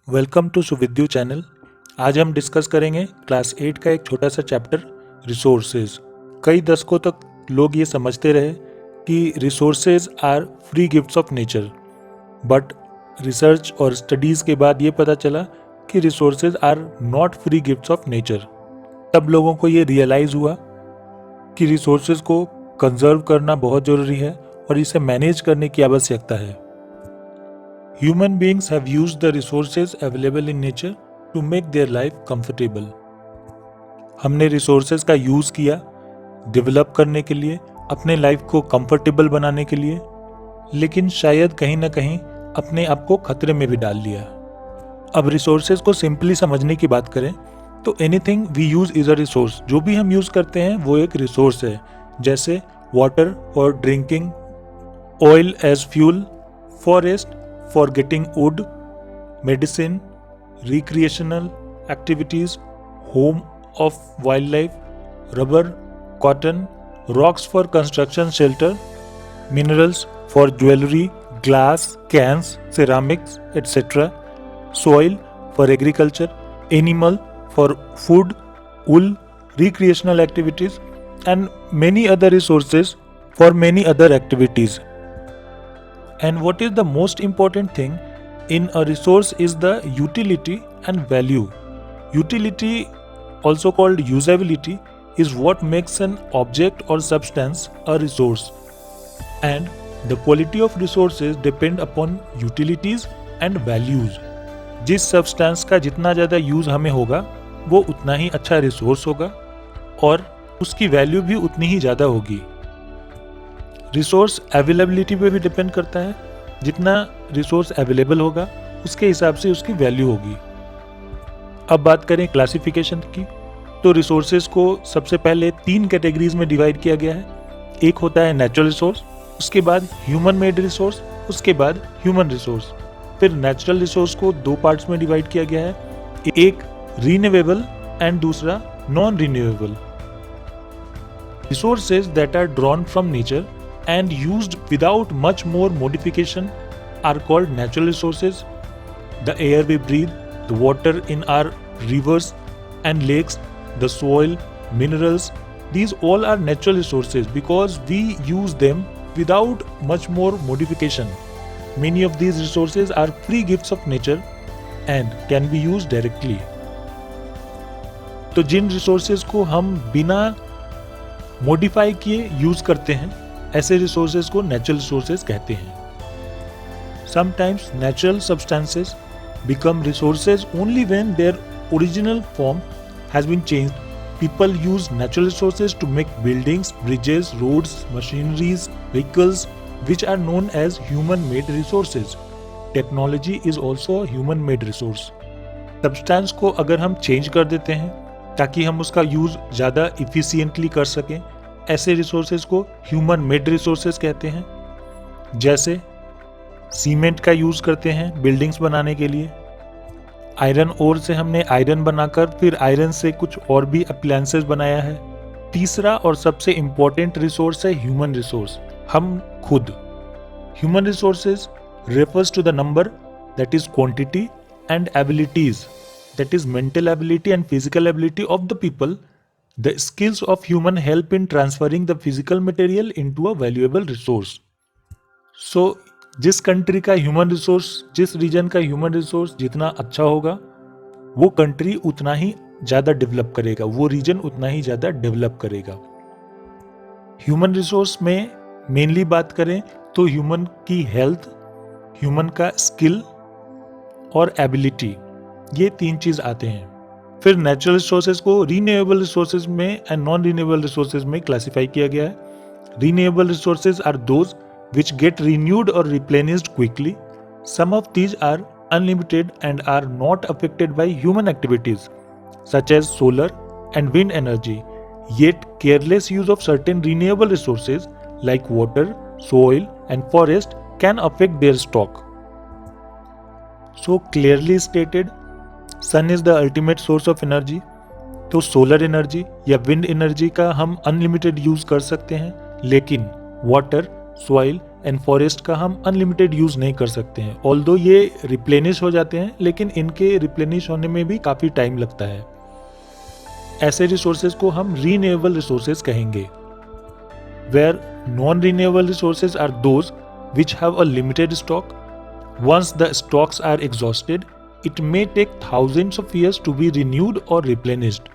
Welcome to सुविद्यु channel. आज हम discuss करेंगे क्लास 8 का एक छोटा सा चैप्टर रिसोर्सेज। कई दशकों तक लोग ये समझते रहे कि resources are free gifts of nature, but research और स्टडीज़ के बाद ये पता चला कि resources are not free gifts of nature. तब लोगों को ये रियलाइज़ हुआ कि रिसोर्सेज को कंजर्व करना बहुत ज़रूरी है और इसे मैनेज करने की आवश्यकता है। Human beings have used the resources available in nature to make their life comfortable. हमने रिसोर्सेज का यूज़ किया डेवलप करने के लिए, अपने लाइफ को कंफर्टेबल बनाने के लिए, लेकिन शायद कहीं ना कहीं अपने आप को खतरे में भी डाल लिया। अब रिसोर्सेज को सिंपली समझने की बात करें तो anything we use is a resource. जो भी हम यूज़ करते हैं वो एक रिसोर्स है, जैसे water for drinking, oil as fuel, forest for getting wood, medicine, recreational activities, home of wildlife, rubber, cotton, rocks for construction shelter, minerals for jewelry, glass, cans, ceramics, etc., soil for agriculture, animal for food, wool, recreational activities, and many other resources for many other activities. And what is the most important thing in a resource is the utility and value. Utility, also called usability, is what makes an object or substance a resource. And the quality of resources depend upon utilities and values. जिस substance का जितना ज़्यादा use हमें होगा वो उतना ही अच्छा resource होगा और उसकी वैल्यू भी उतनी ही ज़्यादा होगी। रिसोर्स अवेलेबिलिटी पे भी डिपेंड करता है। जितना रिसोर्स अवेलेबल होगा उसके हिसाब से उसकी वैल्यू होगी। अब बात करें क्लासिफिकेशन की, तो रिसोर्सेज को सबसे पहले 3 कैटेगरीज में डिवाइड किया गया है। एक होता है नेचुरल रिसोर्स, उसके बाद ह्यूमन मेड रिसोर्स, उसके बाद ह्यूमन रिसोर्स। फिर नेचुरल रिसोर्स को 2 पार्ट्स में डिवाइड किया गया है, एक रिन्यूएबल एंड दूसरा non renewable. Resources that are drawn from nature and used without much more modification are called natural resources. The air we breathe, the water in our rivers and lakes, the soil, minerals, these all are natural resources because we use them without much more modification. Many of these resources are free gifts of nature and can be used directly. तो जिन resources को हम बिना modify किए use करते हैं ऐसे resources को natural resources कहते हैं। Sometimes natural substances become resources only when their original form has been changed. People use natural resources to make buildings, bridges, roads, machineries, vehicles, which are known as human-made resources. Technology is also a human-made resource. Substance को अगर हम change कर देते हैं ताकि हम उसका use ज़्यादा efficiently कर सकें, ऐसे रिसोर्सेज को ह्यूमन मेड रिसोर्सेज कहते हैं। जैसे सीमेंट का यूज़ करते हैं बिल्डिंग्स बनाने के लिए, आयरन ओर से हमने आयरन बनाकर फिर आयरन से कुछ और भी अप्लायंसेस बनाया है। तीसरा और सबसे इम्पोर्टेंट रिसोर्स है ह्यूमन रिसोर्स, हम खुद। Human resources refers to the number, that is quantity, and abilities, that is mental ability and physical ability of the people. The skills of human help in transferring the physical material into a valuable resource. So, जिस country का human resource, जिस reason का human resource जितना अच्छा होगा वो country उतना ही ज़्यादा डेवलप करेगा, वो रीजन उतना ही ज़्यादा डेवलप करेगा। ह्यूमन रिसोर्स में मेनली बात करें तो ह्यूमन की हेल्थ, ह्यूमन का स्किल और एबिलिटी, ये 3 चीज़ आते हैं। फिर नेचुरल रिसोर्सेज को रीन्यूएबल रिसोर्सेज में एंड नॉन रीन्यूएबल रिसोर्सेज में क्लासिफाई किया गया है। Renewable resources are those which get renewed or replenished quickly. Some of these are unlimited and are not affected by human activities, such as solar and wind energy. Yet, careless use of certain renewable resources like water, soil, and forest can affect their stock. So, clearly stated, sun is the ultimate source of energy. तो solar energy या wind energy का हम unlimited use कर सकते हैं, लेकिन water, soil and forest का हम अनलिमिटेड यूज नहीं कर सकते हैं। ऑल्दो ये रिप्लेनिश हो जाते हैं, लेकिन इनके रिप्लेनिश होने में भी काफी टाइम लगता है। ऐसे रिसोर्सेज को हम रीन्यूएबल रिसोर्सेज कहेंगे। Where non renewable resources are those which have a limited stock. Once the stocks are exhausted, it may take thousands of years to be renewed or replenished.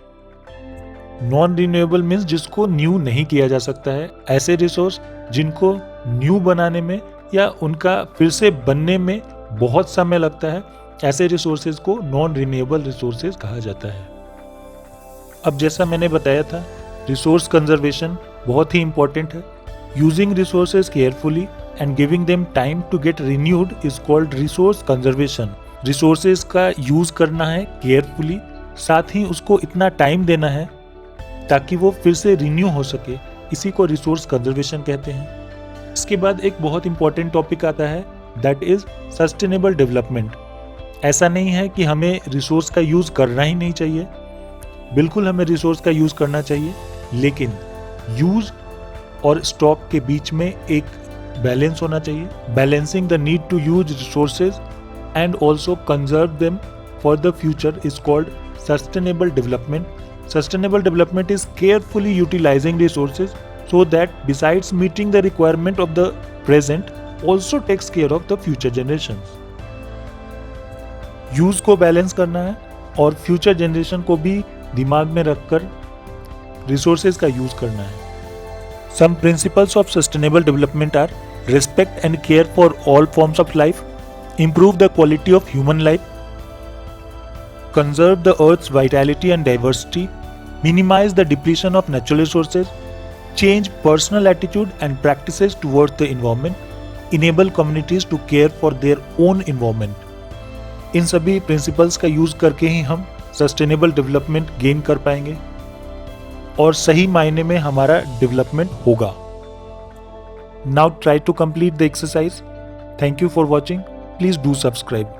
Non renewable means जिसको new नहीं किया जा सकता है। ऐसे resource जिनको new बनाने में या उनका फिर से बनने में बहुत समय लगता है, ऐसे रिसोर्सेज को नॉन रिन्यूएबल रिसोर्सेज कहा जाता है। अब जैसा मैंने बताया था, रिसोर्स कंजर्वेशन बहुत ही इंपॉर्टेंट है। Using resources carefully and giving them time to get renewed is called resource conservation. Resources का यूज करना है केयरफुली, साथ ही उसको इतना टाइम देना है ताकि वो फिर से रिन्यू हो सके। इसी को रिसोर्स कंजर्वेशन कहते हैं। इसके बाद एक बहुत इंपॉर्टेंट टॉपिक आता है, दैट इज सस्टेनेबल डेवलपमेंट। ऐसा नहीं है कि हमें रिसोर्स का यूज करना ही नहीं चाहिए, बिल्कुल हमें रिसोर्स का यूज करना चाहिए, लेकिन यूज और स्टॉक के बीच में एक बैलेंस होना चाहिए। Balancing the need to use resources and also conserve them for the future is called sustainable development. Sustainable development is carefully utilizing resources so that besides meeting the requirement of the present, also takes care of the future generations. Use को balance करना है और future generation को भी दिमाग में रखकर resources का यूज करना है. Some principles of sustainable development are respect and care for all forms of life, improve the quality of human life, conserve the earth's vitality and diversity, minimize the depletion of natural resources, change personal attitude and practices towards the environment, enable communities to care for their own environment. इन सभी principles का use करके ही हम sustainable development gain कर पाएंगे और सही मायने में हमारा डेवलपमेंट होगा. Now try to complete the exercise. Thank you for watching. Please do subscribe.